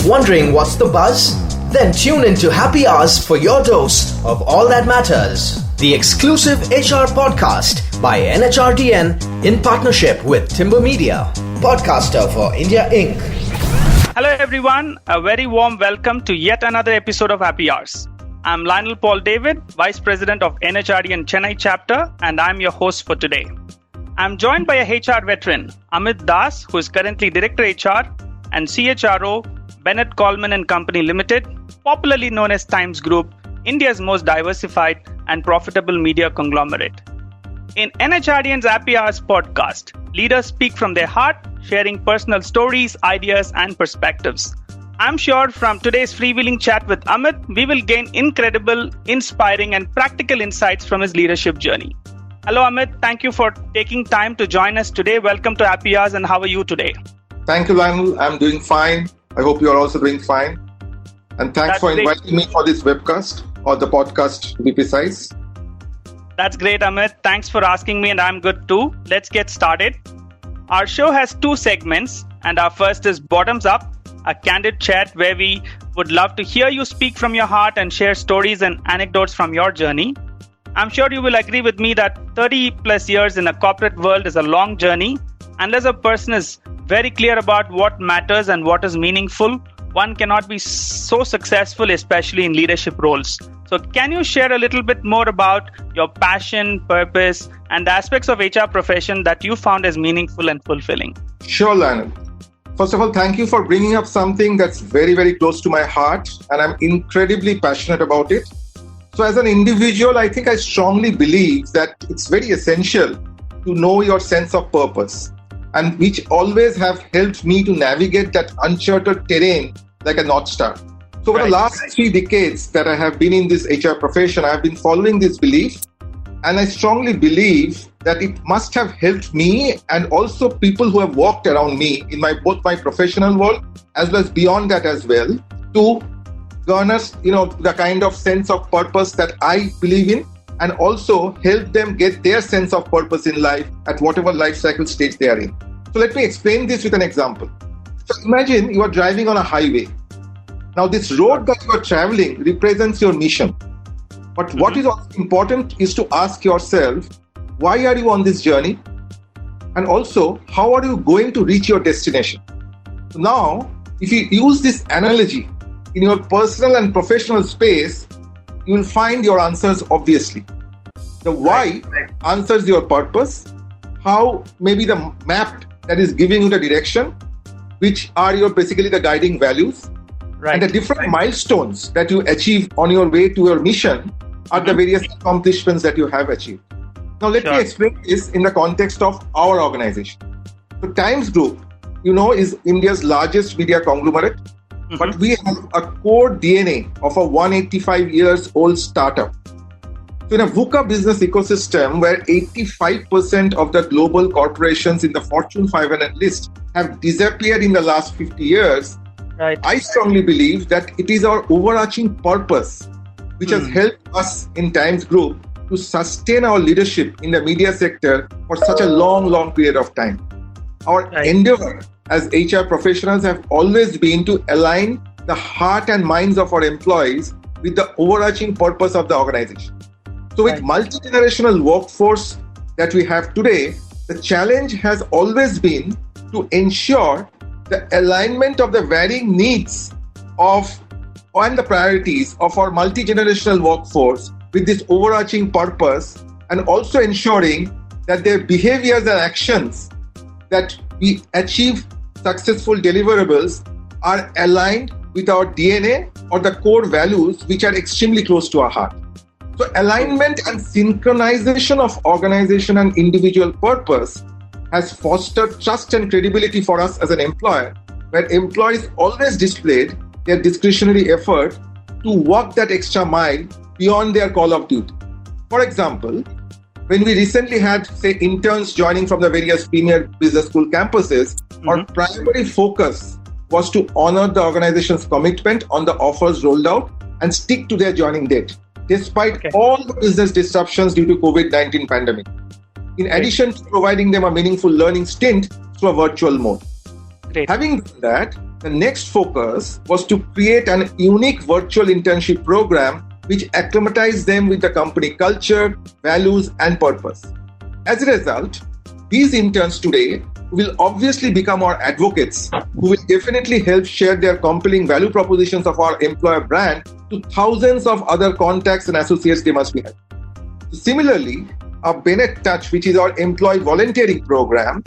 Wondering what's the buzz? Then tune into Happy Hours for your dose of all that matters. The exclusive HR podcast by NHRDN in partnership with Timber Media, podcaster for India Inc. Hello everyone, a very warm welcome to yet another episode of Happy Hours. I'm Lionel Paul David, Vice President of NHRDN Chennai chapter, and I'm your host for today. I'm joined by a HR veteran, Amit Das, who is currently Director HR, and CHRO, Bennett, Coleman Co Limited, popularly known as Times Group, India's most diversified and profitable media conglomerate. In NHRDN's Happy Hours podcast, leaders speak from their heart, sharing personal stories, ideas, and perspectives. I'm sure from today's freewheeling chat with Amit, we will gain incredible, inspiring, and practical insights from his leadership journey. Hello, Amit. Thank you for taking time to join us today. Welcome to Happy Hours, and how are you today? Thank you, Lionel. I'm doing fine. I hope you are also doing fine. And thanks for inviting me for this webcast, or the podcast to be precise. That's great, Amit. Thanks for asking me, and I'm good too. Let's get started. Our show has two segments, and our first is Bottoms Up, a candid chat where we would love to hear you speak from your heart and share stories and anecdotes from your journey. I'm sure you will agree with me that 30 plus years in a corporate world is a long journey. Unless a person is very clear about what matters and what is meaningful, one cannot be so successful, especially in leadership roles. So can you share a little bit more about your passion, purpose, and the aspects of HR profession that you found as meaningful and fulfilling? Sure, Lionel. First of all, thank you for bringing up something that's very, very close to my heart, and I'm incredibly passionate about it. So as an individual, I think I strongly believe that it's very essential to know your sense of purpose, and which always have helped me to navigate that uncharted terrain like a North Star. So over the last 3 decades that I have been in this HR profession, I have been following this belief, and I strongly believe that it must have helped me and also people who have walked around me in both my professional world as well as beyond that as well, to garner, the kind of sense of purpose that I believe in, and also help them get their sense of purpose in life at whatever life cycle stage they are in. So let me explain this with an example. So imagine you are driving on a highway. Now this road that you are traveling represents your mission. But what is also important is to ask yourself, why are you on this journey? And also, how are you going to reach your destination? So now, if you use this analogy in your personal and professional space, you will find your answers obviously. The why answers your purpose, how maybe the map that is giving you the direction, which are basically the guiding values, and the different milestones that you achieve on your way to your mission are the various accomplishments that you have achieved. Now let me explain this in the context of our organization. So Times Group, is India's largest media conglomerate, but we have a core DNA of a 185 years old startup. So in a VUCA business ecosystem where 85% of the global corporations in the Fortune 500 list have disappeared in the last 50 years, I strongly believe that it is our overarching purpose which has helped us in Times Group to sustain our leadership in the media sector for such a long period of time. Our endeavor as HR professionals have always been to align the heart and minds of our employees with the overarching purpose of the organization. So with multi-generational workforce that we have today, the challenge has always been to ensure the alignment of the varying needs and the priorities of our multi-generational workforce with this overarching purpose, and also ensuring that their behaviors and actions that we achieve successful deliverables are aligned with our DNA or the core values which are extremely close to our heart. So alignment and synchronization of organization and individual purpose has fostered trust and credibility for us as an employer, where employees always displayed their discretionary effort to walk that extra mile beyond their call of duty. For example, when we recently had, interns joining from the various premier business school campuses, our primary focus was to honor the organization's commitment on the offers rolled out and stick to their joining date, despite all the business disruptions due to COVID-19 pandemic. In addition to providing them a meaningful learning stint through a virtual mode. Having done that, the next focus was to create an unique virtual internship program which acclimatized them with the company culture, values, and purpose. As a result, these interns today will obviously become our advocates who will definitely help share their compelling value propositions of our employer brand to thousands of other contacts and associates they must be having. Similarly, our Bennett Touch, which is our employee volunteering program,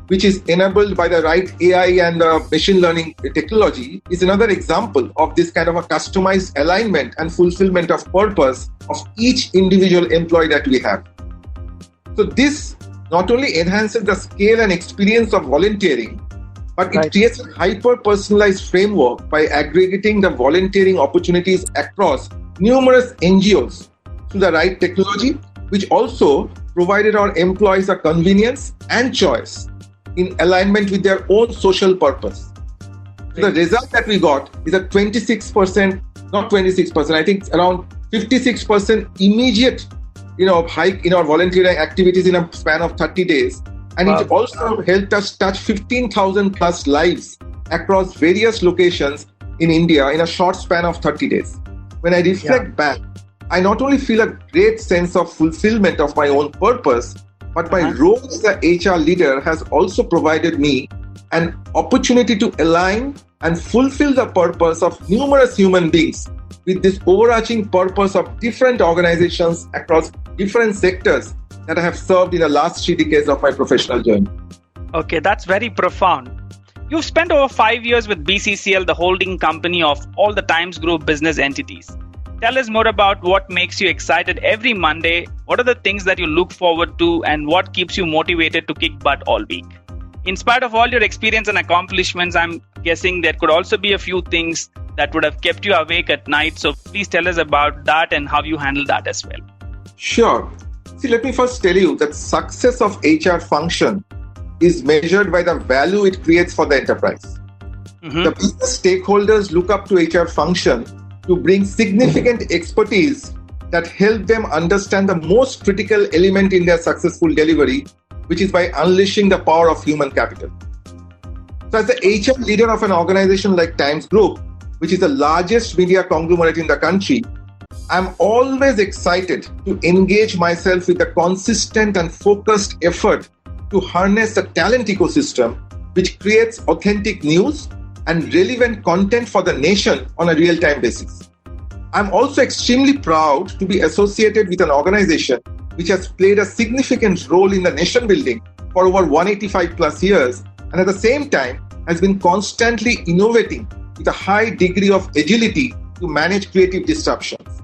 which is enabled by the right AI and machine learning technology, is another example of this kind of a customized alignment and fulfillment of purpose of each individual employee that we have. So this not only enhances the scale and experience of volunteering, but it creates a hyper-personalized framework by aggregating the volunteering opportunities across numerous NGOs through the right technology, which also provided our employees a convenience and choice in alignment with their own social purpose. So the result that we got is a 26%, not 26%, I think around 56% immediate hike in our volunteering activities in a span of 30 days. And it also helped us touch 15,000 plus lives across various locations in India in a short span of 30 days. When I reflect back, I not only feel a great sense of fulfillment of my own purpose, but my role as the HR leader has also provided me an opportunity to align and fulfill the purpose of numerous human beings with this overarching purpose of different organizations across different sectors that I have served in the last 3 decades of my professional journey. Okay, that's very profound. You've spent over 5 years with BCCL, the holding company of all the Times Group business entities. Tell us more about what makes you excited every Monday. What are the things that you look forward to and what keeps you motivated to kick butt all week? In spite of all your experience and accomplishments, I'm guessing there could also be a few things that would have kept you awake at night. So please tell us about that and how you handle that as well. Sure. See, let me first tell you that success of HR function is measured by the value it creates for the enterprise. The business stakeholders look up to HR function to bring significant expertise that help them understand the most critical element in their successful delivery, which is by unleashing the power of human capital. So as the HR leader of an organization like Times Group, which is the largest media conglomerate in the country, I'm always excited to engage myself with a consistent and focused effort to harness the talent ecosystem, which creates authentic news and relevant content for the nation on a real-time basis. I'm also extremely proud to be associated with an organization which has played a significant role in the nation building for over 185 plus years, and at the same time has been constantly innovating with a high degree of agility to manage creative disruptions.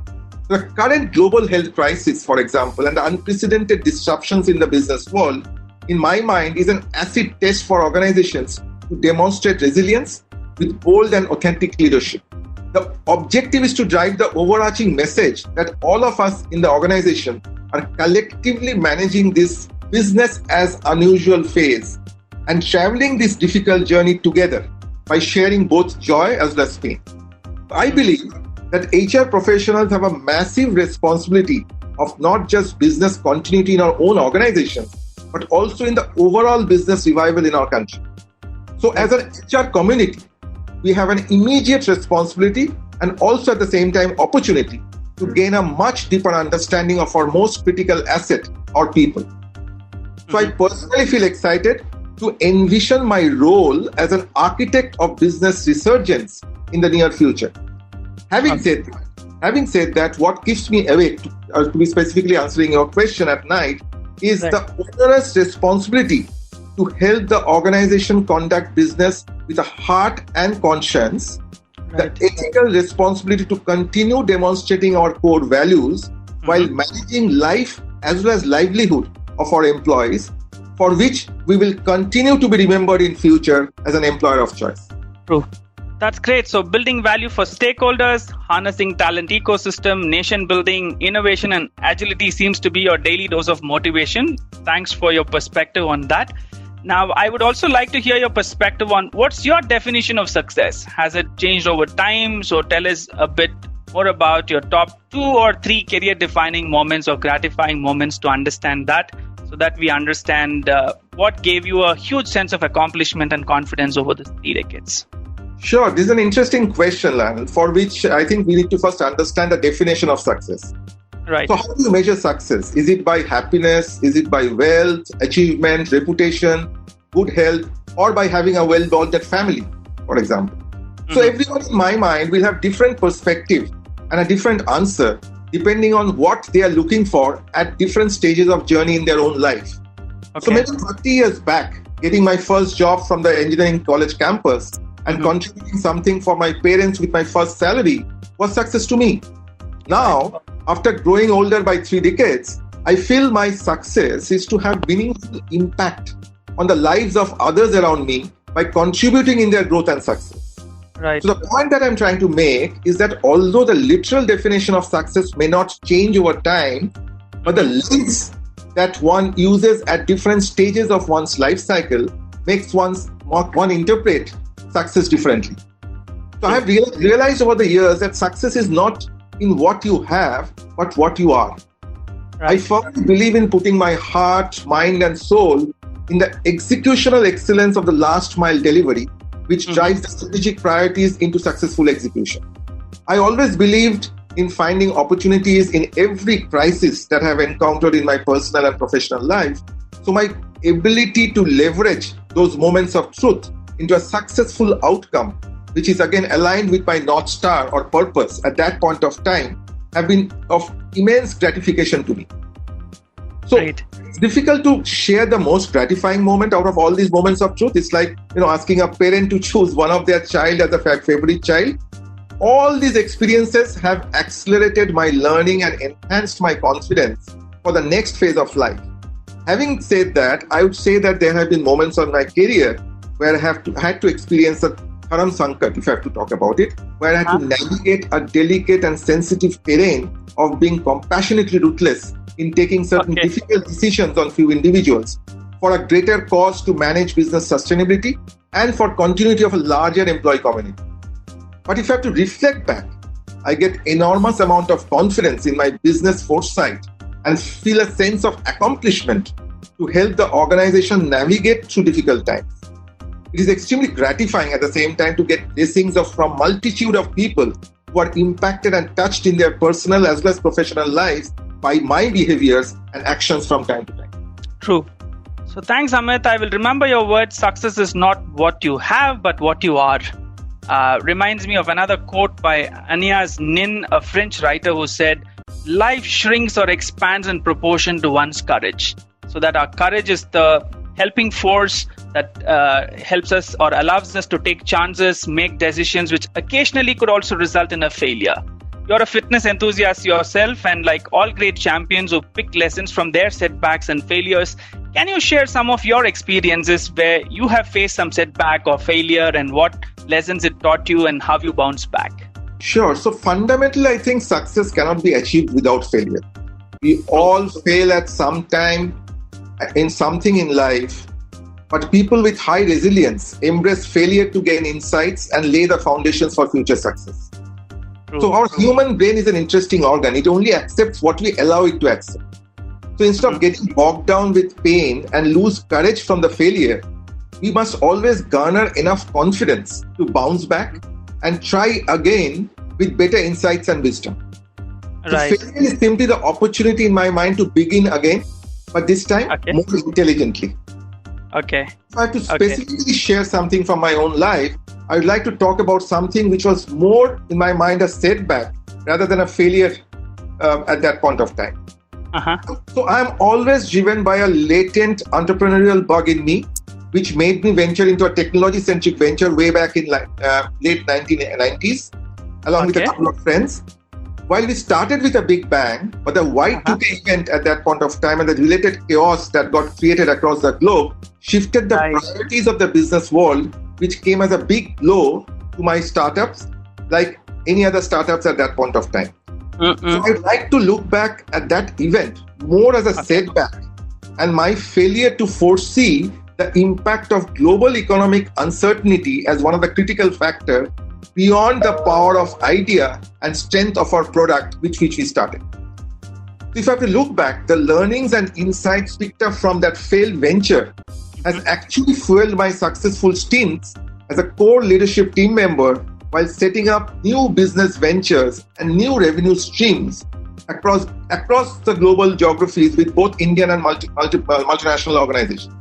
The current global health crisis, for example, and the unprecedented disruptions in the business world, in my mind, is an acid test for organizations to demonstrate resilience with bold and authentic leadership. The objective is to drive the overarching message that all of us in the organization are collectively managing this business as unusual phase and traveling this difficult journey together by sharing both joy as well as pain. I believe that HR professionals have a massive responsibility of not just business continuity in our own organizations, but also in the overall business revival in our country. So as an HR community, we have an immediate responsibility and also at the same time opportunity to gain a much deeper understanding of our most critical asset, our people. So I personally feel excited to envision my role as an architect of business resurgence in the near future. Having said that, what keeps me awake, to be specifically answering your question at night, is the onerous responsibility to help the organization conduct business with a heart and conscience, the ethical responsibility to continue demonstrating our core values while managing life as well as livelihood of our employees, for which we will continue to be remembered in future as an employer of choice. True. That's great. So building value for stakeholders, harnessing talent ecosystem, nation building, innovation and agility seems to be your daily dose of motivation. Thanks for your perspective on that. Now, I would also like to hear your perspective on what's your definition of success? Has it changed over time? So tell us a bit more about your top 2 or 3 career defining moments or gratifying moments to understand that, so that we understand what gave you a huge sense of accomplishment and confidence over the 3 decades. Sure, this is an interesting question, Lionel, for which I think we need to first understand the definition of success. Right. So how do you measure success? Is it by happiness? Is it by wealth, achievement, reputation, good health, or by having a well-bonded family, for example? So everyone in my mind will have different perspective and a different answer depending on what they are looking for at different stages of journey in their own life. Okay. So maybe 30 years back, getting my first job from the engineering college campus and contributing something for my parents with my first salary was success to me. Now, after growing older by 3 decades, I feel my success is to have meaningful impact on the lives of others around me by contributing in their growth and success. Right. So the point that I'm trying to make is that although the literal definition of success may not change over time, but the lens that one uses at different stages of one's life cycle makes one interpret success differently. So I have realized over the years that success is not in what you have, but what you are. Right. I firmly believe in putting my heart, mind, and soul in the executional excellence of the last mile delivery, which drives the strategic priorities into successful execution. I always believed in finding opportunities in every crisis that I have encountered in my personal and professional life. So my ability to leverage those moments of truth into a successful outcome, which is again aligned with my North Star or purpose at that point of time, have been of immense gratification to me. So it's difficult to share the most gratifying moment out of all these moments of truth. It's like, asking a parent to choose one of their child as a favorite child. All these experiences have accelerated my learning and enhanced my confidence for the next phase of life. Having said that, I would say that there have been moments on my career where I had to experience a Haram Sankat, if I have to talk about it, where I had to navigate a delicate and sensitive terrain of being compassionately ruthless in taking certain difficult decisions on few individuals for a greater cause to manage business sustainability and for continuity of a larger employee community. But if I have to reflect back, I get enormous amount of confidence in my business foresight and feel a sense of accomplishment to help the organization navigate through difficult times. It is extremely gratifying at the same time to get blessings from multitude of people who are impacted and touched in their personal as well as professional lives by my behaviors and actions from time to time. True. So thanks, Amit. I will remember your words. Success is not what you have, but what you are. Reminds me of another quote by Agnès Nin, a French writer, who said, "Life shrinks or expands in proportion to one's courage." So that our courage is the helping force that helps us or allows us to take chances, make decisions, which occasionally could also result in a failure. You're a fitness enthusiast yourself, and like all great champions who pick lessons from their setbacks and failures, can you share some of your experiences where you have faced some setback or failure and what lessons it taught you and how you bounced back? Sure. So fundamentally, I think success cannot be achieved without failure. We all fail at some time in something in life, but people with high resilience embrace failure to gain insights and lay the foundations for future success. So our human brain is an interesting organ. It only accepts what we allow it to accept. So instead of getting bogged down with pain and lose courage from the failure, we must always garner enough confidence to bounce back and try again with better insights and wisdom. Right. So failure is simply the opportunity in my mind to begin again, but this time more intelligently. Okay. If I have to specifically share something from my own life, I would like to talk about something which was more in my mind a setback rather than a failure at that point of time. So I'm always driven by a latent entrepreneurial bug in me, which made me venture into a technology-centric venture way back in late 1990s, along with a couple of friends. While we started with a big bang, but the Y2K event at that point of time and the related chaos that got created across the globe shifted the priorities of the business world, which came as a big blow to my startups, like any other startups at that point of time. So I'd like to look back at that event more as a setback and my failure to foresee the impact of global economic uncertainty as one of the critical factors beyond the power of idea and strength of our product which we started. So if I have to look back, the learnings and insights picked up from that failed venture has actually fueled my successful stints as a core leadership team member while setting up new business ventures and new revenue streams across the global geographies with both Indian and multinational organizations,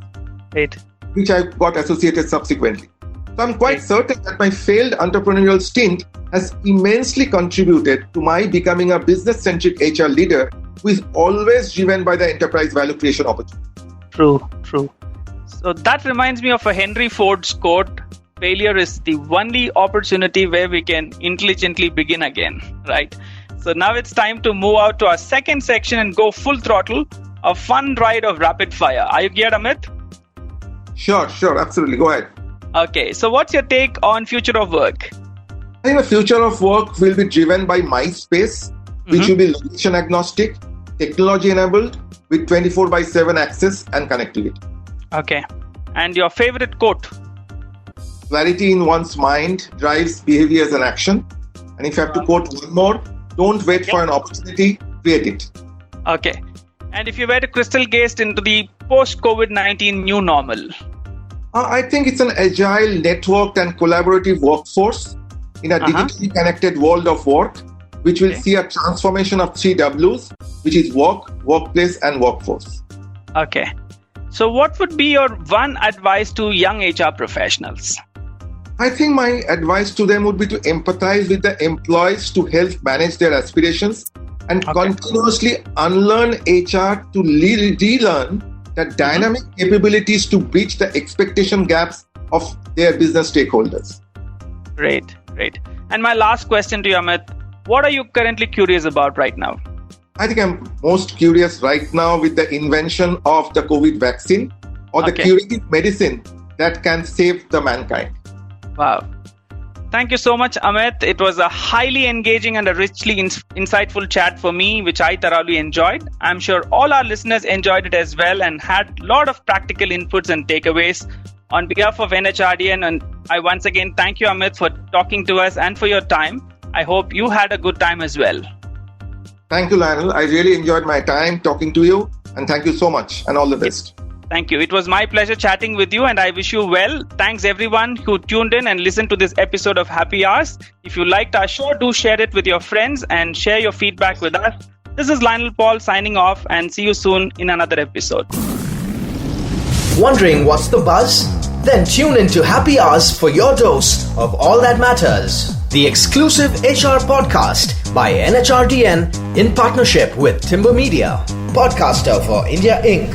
Great. which I got associated subsequently. So I'm quite certain that my failed entrepreneurial stint has immensely contributed to my becoming a business-centric HR leader who is always driven by the enterprise value creation opportunity. True. So that reminds me of a Henry Ford's quote, failure is the only opportunity where we can intelligently begin again, right? So now it's time to move out to our second section and go full throttle, a fun ride of rapid fire. Are you geared, Amit? Sure, absolutely. Go ahead. Okay, so what's your take on future of work? I think the future of work will be driven by my space, which will be location agnostic, technology enabled, with 24/7 access and connectivity. Okay, and your favorite quote? Clarity in one's mind drives behaviors and action. And if I have to quote one more, don't wait for an opportunity, create it. Okay, and if you were to crystal gaze into the post-COVID-19 new normal? I think it's an agile, networked and collaborative workforce in a digitally connected world of work, which will see a transformation of 3 Ws, which is work, workplace and workforce. Okay, so what would be your one advice to young HR professionals? I think my advice to them would be to empathize with the employees to help manage their aspirations and continuously unlearn HR to relearn the dynamic capabilities to bridge the expectation gaps of their business stakeholders. Great. And my last question to you, Amit, what are you currently curious about right now? I think I'm most curious right now with the invention of the COVID vaccine or the curative medicine that can save the mankind. Wow. Thank you so much, Amit. It was a highly engaging and a richly insightful chat for me, which I thoroughly enjoyed. I'm sure all our listeners enjoyed it as well and had a lot of practical inputs and takeaways. On behalf of NHRDN, and I once again thank you, Amit, for talking to us and for your time. I hope you had a good time as well. Thank you, Lionel. I really enjoyed my time talking to you, and thank you so much and all the best. Thank you. It was my pleasure chatting with you and I wish you well. Thanks everyone who tuned in and listened to this episode of Happy Hours. If you liked our show, do share it with your friends and share your feedback with us. This is Lionel Paul signing off and see you soon in another episode. Wondering what's the buzz? Then tune into Happy Hours for your dose of all that matters. The exclusive HR podcast by NHRDN in partnership with Timber Media. Podcaster for India Inc.